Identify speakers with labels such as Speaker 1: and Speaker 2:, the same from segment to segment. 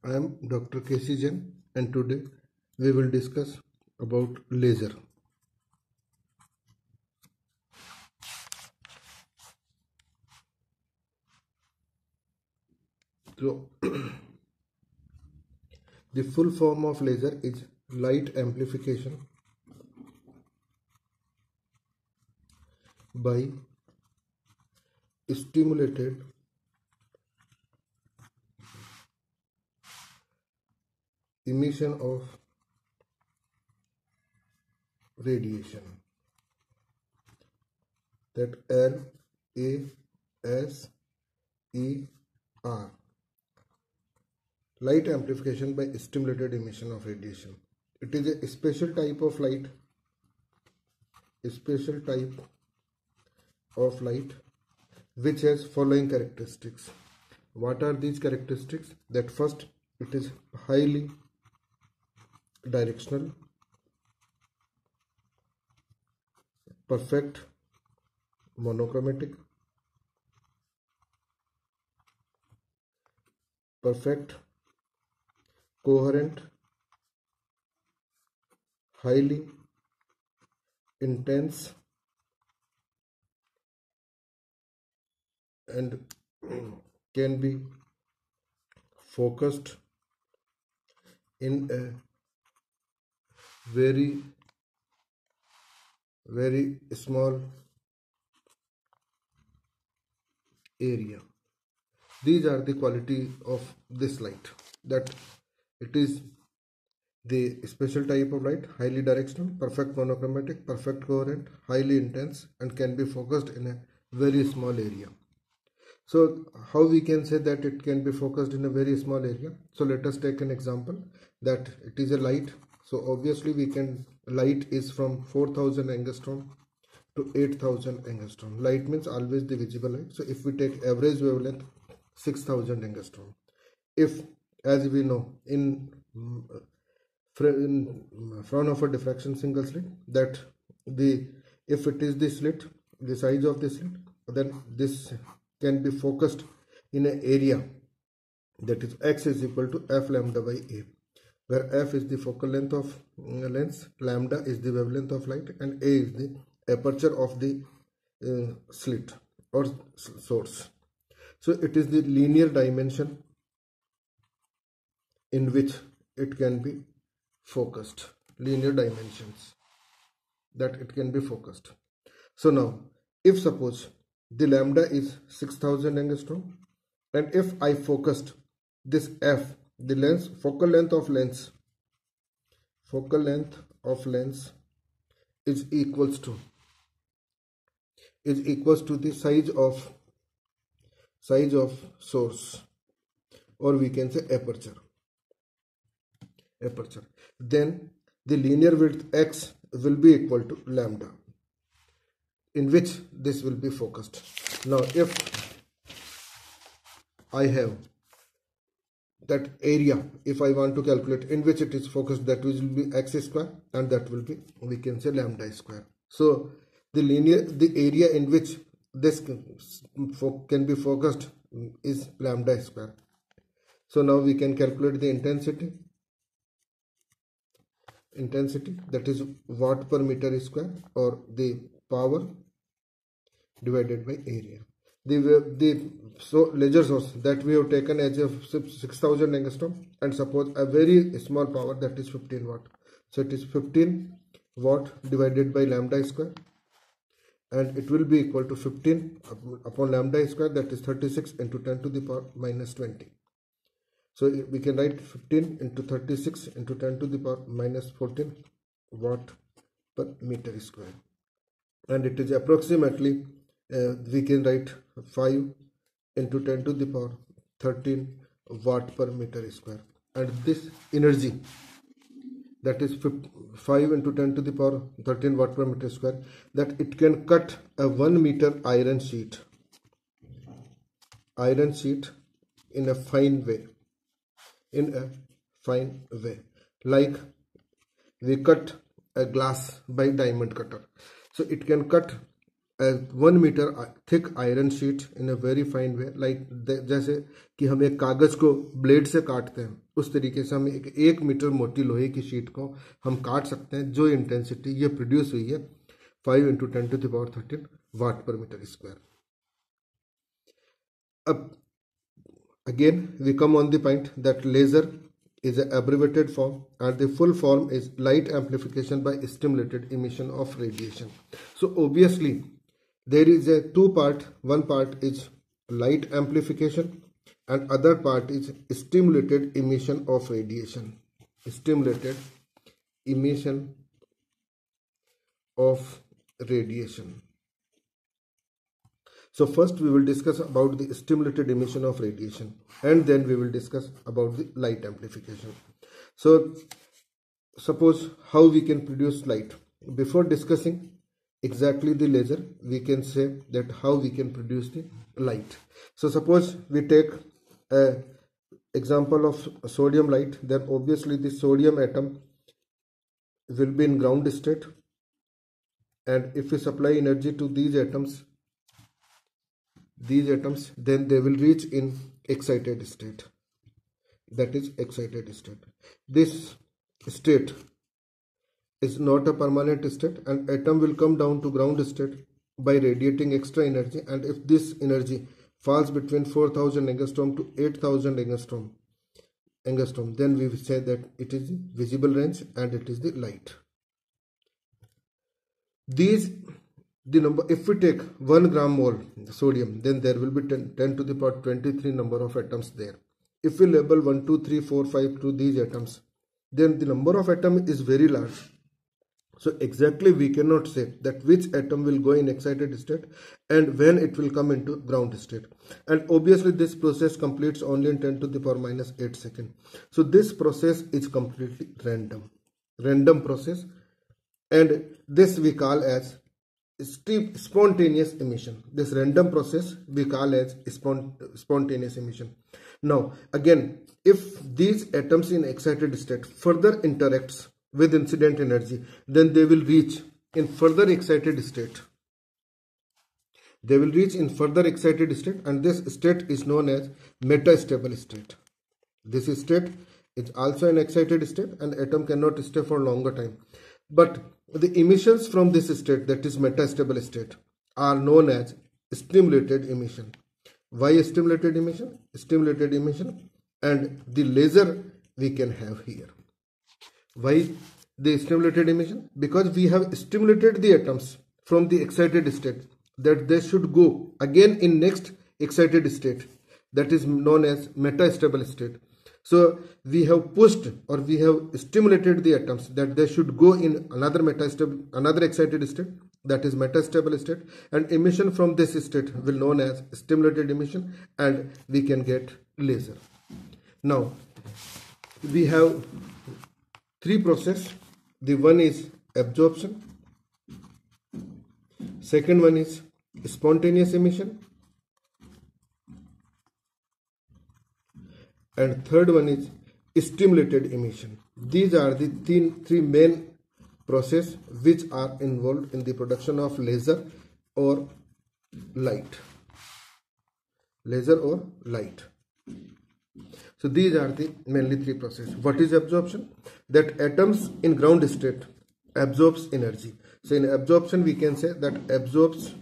Speaker 1: I am Dr. K.C. Jain, and today we will discuss about laser. So, the full form of laser is light amplification by stimulated emission of radiation, that LASER, light amplification by stimulated emission of radiation. It is a special type of light which has following characteristics. What are these characteristics? That first, it is highly directional, perfect monochromatic, perfect coherent, highly intense, and can be focused in a very small area. These are the quality of this light, that it is the special type of light, highly directional, perfect monochromatic, perfect coherent, highly intense, and can be focused in a very small area. So how we can say that it can be focused in a very small area? So let us take an example that it is a light. So obviously light is from 4000 angstrom to 8000 angstrom. Light means always the visible light. So if we take average wavelength 6000 angstrom, if, as we know, in front of a diffraction single slit, that if it is the slit, the size of the slit, then this can be focused in an area that is x is equal to f lambda by a, where f is the focal length of lens, lambda is the wavelength of light, and a is the aperture of the slit or source. So it is the linear dimension in which it can be focused, linear dimensions that it can be focused. So now, if suppose the lambda is 6000 angstrom, and if I focused this f, the lens, focal length of lens is equals to the size of source, or we can say aperture, then the linear width x will be equal to lambda, in which this will be focused. Now if I have that area, if I want to calculate in which it is focused, that will be x square, and that will be, we can say, lambda square. So the area in which this can be focused is lambda square. So now we can calculate the intensity, that is watt per meter square, or the power divided by area. So laser source that we have taken as of 6000 angstrom, and suppose a very small power, that is 15 watt. So it is 15 watt divided by lambda square, and it will be equal to 15 upon lambda square, that is 36 into 10 to the power minus 20. So we can write 15 into 36 into 10 to the power minus 14 watt per meter square, and it is approximately we can write 5 into 10 to the power 13 watt per meter square. And this energy, that is 5 into 10 to the power 13 watt per meter square, that it can cut a 1 meter iron sheet in a fine way, like we cut a glass by diamond cutter. So it can cut a 1 meter thick iron sheet in a very fine way, like जैसे कि हम एक कागज को blade से काटते हैं उस तरीके से हम एक मीटर मोटी लोहे की शीट को हम काट सकते हैं, जो इंटेंसिटी ये प्रोड्यूस हुई है 5 × 10⁻13 वाट पर मीटर स्क्वायर. अब again we come on the point that laser is an abbreviated form and the full form is light amplification by stimulated emission of radiation. So obviously there is a two part. One part is light amplification and other part is stimulated emission of radiation. Stimulated emission of radiation. So first we will discuss about the stimulated emission of radiation and then we will discuss about the light amplification. So suppose how we can produce light. Before discussing exactly the laser, we can say that how we can produce the light. So suppose we take a example of sodium light, then obviously the sodium atom will be in ground state, and if we supply energy to these atoms, then they will reach in excited state, that is excited state. This state is not a permanent state and atom will come down to ground state by radiating extra energy, and if this energy falls between 4000 angstrom to 8000 angstrom, then we will say that it is the visible range and it is the light. The number, if we take 1 gram mole sodium, then there will be 10 to the power 23 number of atoms there. If we label 1, 2, 3, 4, 5 to these atoms, then the number of atoms is very large. So exactly we cannot say that which atom will go in excited state and when it will come into ground state. And obviously this process completes only in 10 to the power minus 8 seconds. So this process is completely random process, and this we call as spontaneous emission. This random process we call as spontaneous emission. Now again, if these atoms in excited state further interacts with incident energy, then they will reach in further excited state. And this state is known as metastable state. This state is also an excited state and atom cannot stay for longer time. But the emissions from this state, that is metastable state, are known as stimulated emission. Why stimulated emission? Stimulated emission and the laser we can have here. Why the stimulated emission? Because we have stimulated the atoms from the excited state that they should go again in next excited state, that is known as metastable state. So we have pushed or we have stimulated the atoms that they should go in another excited state, that is metastable state, and emission from this state will known as stimulated emission, and we can get laser. Now we have three processes. The one is absorption, second one is spontaneous emission, and third one is stimulated emission. These are the three main processes which are involved in the production of laser or light. So these are the mainly three processes. What is absorption? That atoms in ground state absorbs energy. So in absorption we can say that absorbs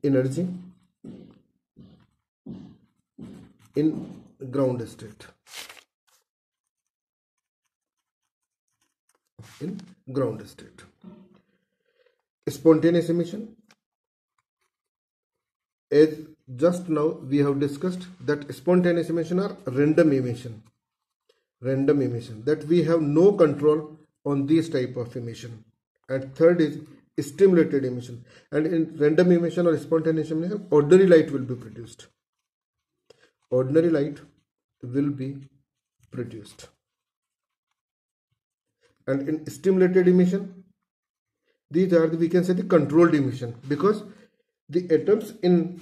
Speaker 1: energy in ground state. Spontaneous emission, as just now we have discussed that spontaneous emission are random emission, that we have no control on this type of emission. And third is stimulated emission, and in random emission or spontaneous emission ordinary light will be produced. And in stimulated emission, these are we can say the controlled emission, because the atoms in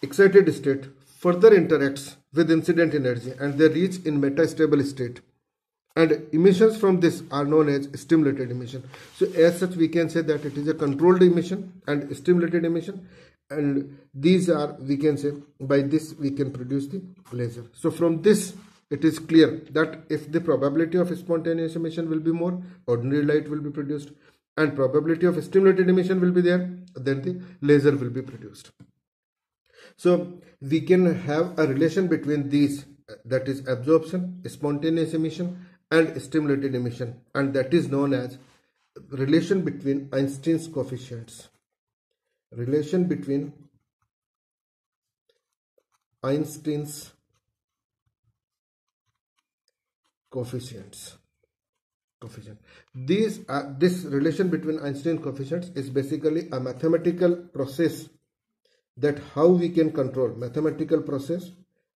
Speaker 1: excited state further interacts with incident energy and they reach in metastable state, and emissions from this are known as stimulated emission. So as such we can say that it is a controlled emission and stimulated emission, and these are, we can say, by this we can produce the laser. So from this it is clear that if the probability of spontaneous emission will be more, ordinary light will be produced, and probability of stimulated emission will be there, then the laser will be produced. So we can have a relation between these, that is absorption, spontaneous emission and stimulated emission, and that is known as relation between Einstein's coefficients. Relation between Einstein's coefficients. This relation between Einstein coefficients is basically a mathematical process, that how we can control, mathematical process,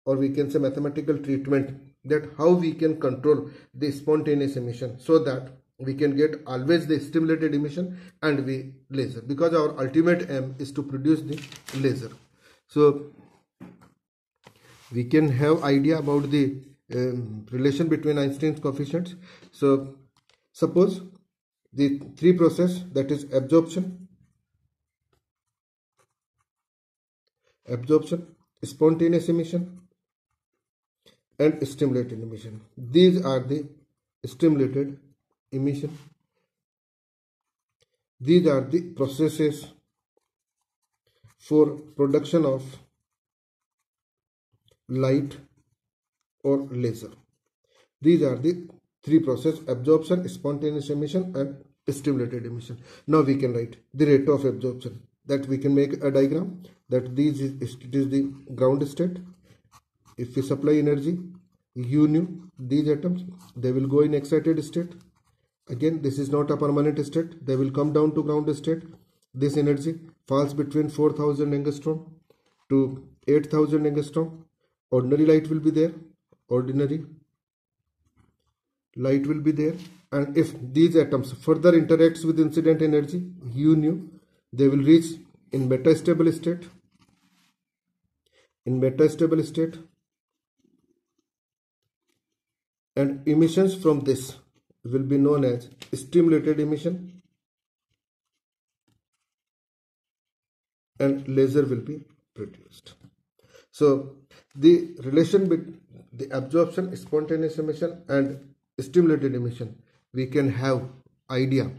Speaker 1: or we can say mathematical treatment, that how we can control the spontaneous emission so that we can get always the stimulated emission and the laser, because our ultimate aim is to produce the laser. So we can have idea about the relation between Einstein's coefficients. So suppose the three process, that is absorption, spontaneous emission and stimulated emission. These are the stimulated emission. These are the processes for production of light or laser. These are the three processes: absorption, spontaneous emission and stimulated emission. Now we can write the rate of absorption, that we can make a diagram, that it is the ground state. If we supply energy U nu, these atoms, they will go in excited state. Again, this is not a permanent state, they will come down to ground state. This energy falls between 4000 angstrom to 8000 angstrom. Ordinary light will be there, and if these atoms further interacts with incident energy U nu, they will reach in metastable state, and emissions from this will be known as stimulated emission, and laser will be produced. So the relation between the absorption, spontaneous emission and stimulated emission, we can have idea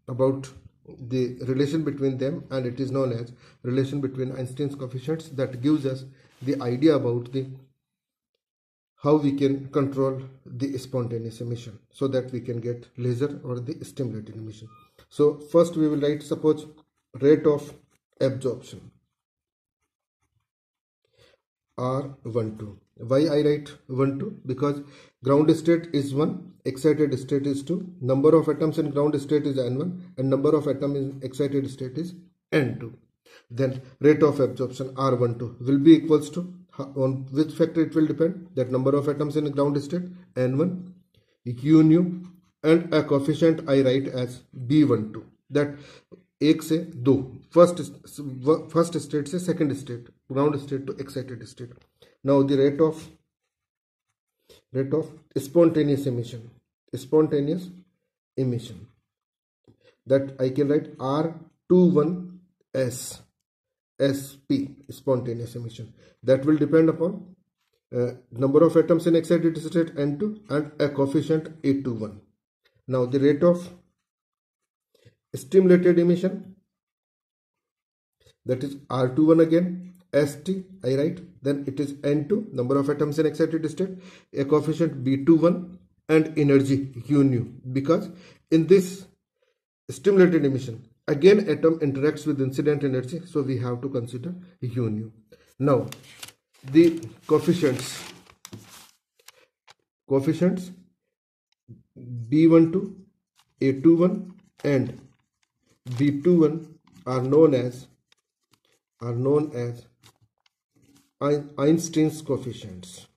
Speaker 1: about the relation between them, and it is known as relation between Einstein's coefficients, that gives us the idea about the how we can control the spontaneous emission so that we can get laser or the stimulated emission. So first we will write, suppose, rate of absorption R12. Why I write 12? Because ground state is 1, excited state is 2, number of atoms in ground state is N1 and number of atoms in excited state is N2. Then rate of absorption R12 will be equals to, on which factor it will depend, that number of atoms in ground state N1, U nu, and a coefficient I write as B12, that एक से दो, first state से second state, ground state to excited state. Now the rate of spontaneous emission, that I can write R21 SP, spontaneous emission, that will depend upon number of atoms in excited state N2 and a coefficient 821. Now the rate of stimulated emission, that is R21 again, ST I write, then it is N2, number of atoms in excited state, a coefficient B21 and energy U nu, because in this stimulated emission again atom interacts with incident energy, so we have to consider U nu. Now the coefficients B12, A21 and B21 are known as Einstein's coefficients.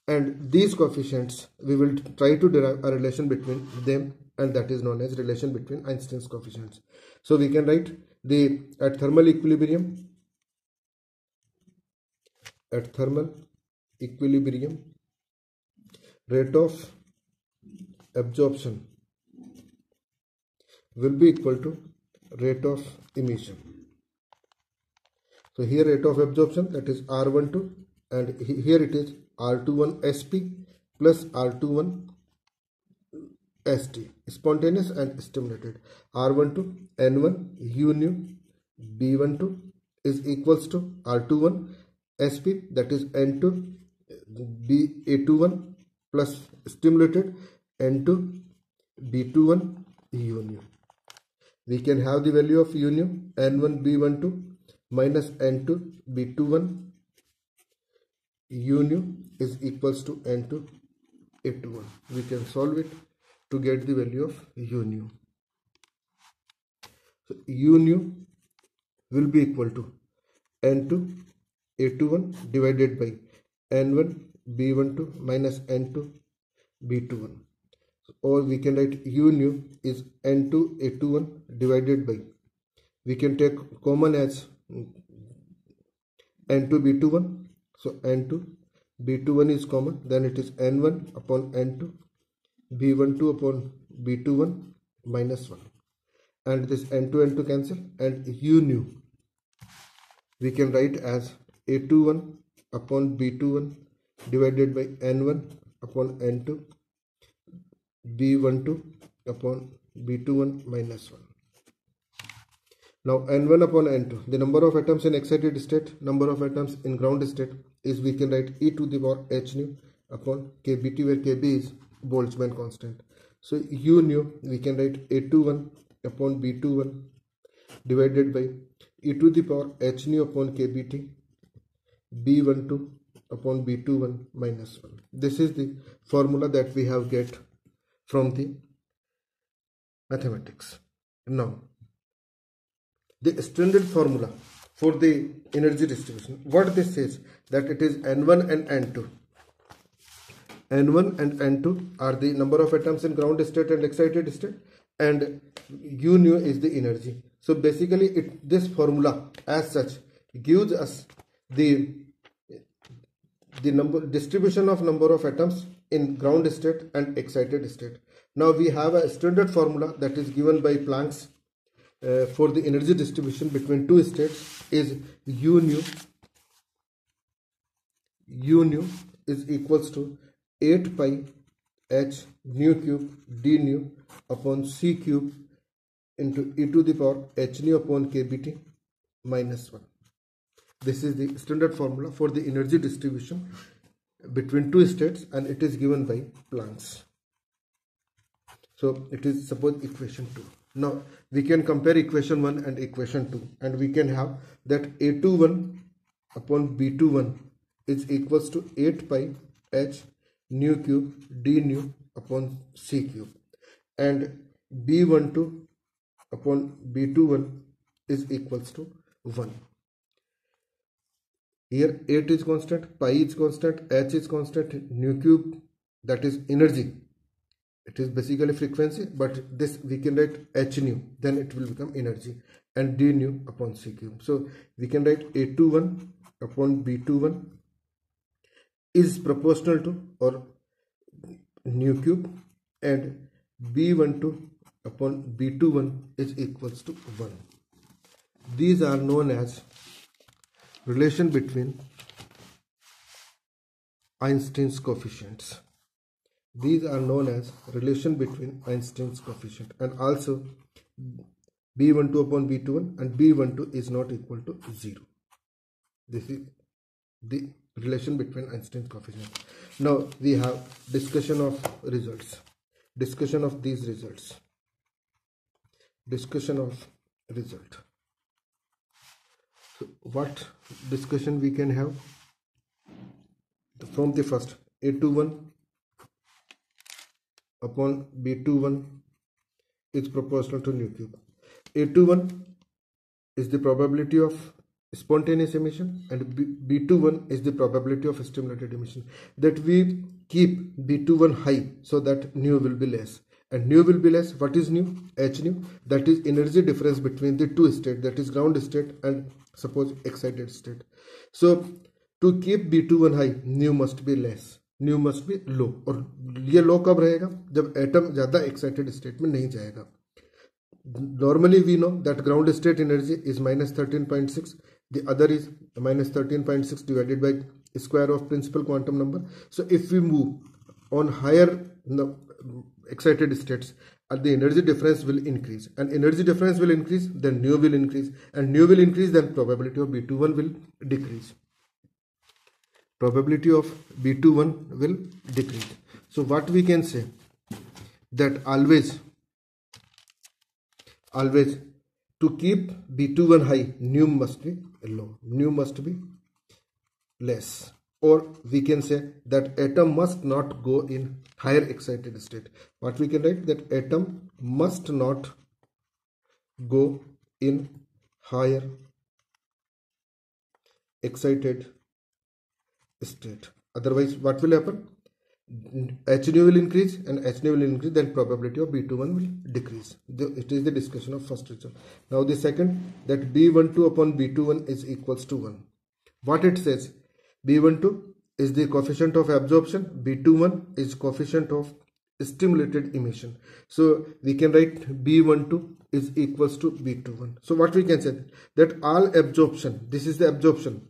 Speaker 1: And these coefficients we will try to derive a relation between them, and that is known as relation between Einstein's coefficients. So we can write at thermal equilibrium at thermal equilibrium, rate of absorption will be equal to rate of emission. So here rate of absorption, that is R12, and here it is R21 SP plus R21 ST, spontaneous and stimulated. R12 N1 U nu B12 is equals to R21 SP, that is N2 BA21 plus stimulated N2 B21 U nu. We can have the value of U nu N1 B12 minus N2 B21 U nu is equals to N2 A21. We can solve it to get the value of U nu. So U nu will be equal to N2 A21 divided by N1 B12 minus N2 B21. Or we can write U nu is N2 A21 divided by, we can take common as N2 B21. So N2 B21 is common, then it is N1 upon N2 B12 upon B21 minus 1, and this N2 N2 cancel, and U nu we can write as A21 upon B21 divided by N1 upon N2 B12 upon B21 minus 1. Now N1 upon N2, the number of atoms in excited state, number of atoms in ground state, is we can write e to the power h nu upon kBt, where kb is Boltzmann constant. So U nu we can write A21 upon B21 divided by e to the power h nu upon kBt B12 upon B21 minus 1. This is the formula that we have get from the mathematics. Now the standard formula for the energy distribution, what this says, that it is N1 and N2. N1 and N2 are the number of atoms in ground state and excited state, and U nu is the energy. So basically this formula as such gives us the distribution of number of atoms in ground state and excited state. Now we have a standard formula that is given by Planck's for the energy distribution between two states is U nu is equals to 8 pi h nu cube d nu upon c cube into e to the power h nu upon kBt minus 1. This is the standard formula for the energy distribution between two states, and it is given by Planck's. So it is suppose equation 2. Now we can compare equation 1 and equation 2, and we can have that A21 upon B21 is equals to 8 pi h nu cube d nu upon c cube, and B12 upon B21 is equals to 1. Here 8 is constant, pi is constant, h is constant, nu cube, that is energy. It is basically frequency, but this we can write h nu, then it will become energy, and d nu upon c cube. So we can write A21 upon B21 is proportional to or nu cube, and B12 upon B21 is equals to 1. These are known as relation between Einstein's coefficients. These are known as relation between Einstein's coefficient, and also B12 upon B21 and B12 is not equal to 0. This is the relation between Einstein's coefficient. Now we have discussion of results, discussion of these results, discussion of result. So what discussion we can have? From the first, A21 upon B21 is proportional to nu cube. A21 is the probability of spontaneous emission, and B21 is the probability of stimulated emission. That we keep B21 high so that nu will be less, and nu will be less. What is nu? H nu, that is energy difference between the two states, that is ground state and suppose excited state. So to keep B21 high nu must be less, nu must be low. और ये लो कब रहेगा? जब atom ज्यादा excited state में नहीं जाएगा। Normally we know that ground state energy is minus 13.6, the other is minus 13.6 divided by square of principal quantum number. So if we move on higher excited states, the energy difference will increase, and energy difference will increase, then nu will increase, and nu will increase, then probability of B21 will decrease. Probability of B21 will decrease. So what we can say, that always to keep B21 high, nu must be low, nu must be less. Or we can say that atom must not go in higher excited state. What we can write, that atom must not go in higher excited state. Otherwise what will happen? H nu will increase, and H nu will increase, then probability of B21 will decrease. It is the discussion of first lecture. Now the second, that B12 upon B21 is equals to 1. What it says, B12 is the coefficient of absorption, B21 is coefficient of stimulated emission. So we can write B12 is equals to B21. So what we can say, that all absorption, this is the absorption.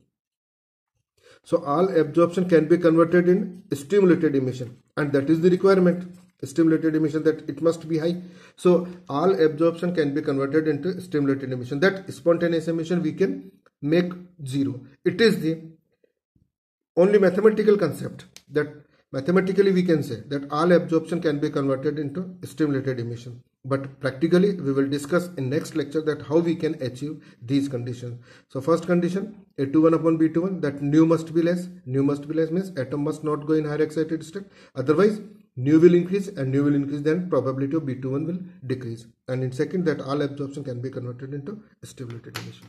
Speaker 1: So all absorption can be converted in stimulated emission, and that is the requirement, stimulated emission, that it must be high. So all absorption can be converted into stimulated emission. That spontaneous emission we can make zero. It is the only mathematical concept, that mathematically we can say that all absorption can be converted into stimulated emission. But practically we will discuss in next lecture that how we can achieve these conditions. So first condition, A21 upon B21, that nu must be less. Nu must be less means atom must not go in higher excited state. Otherwise nu will increase, and nu will increase, then probability of B21 will decrease. And in second, that all absorption can be converted into stimulated emission.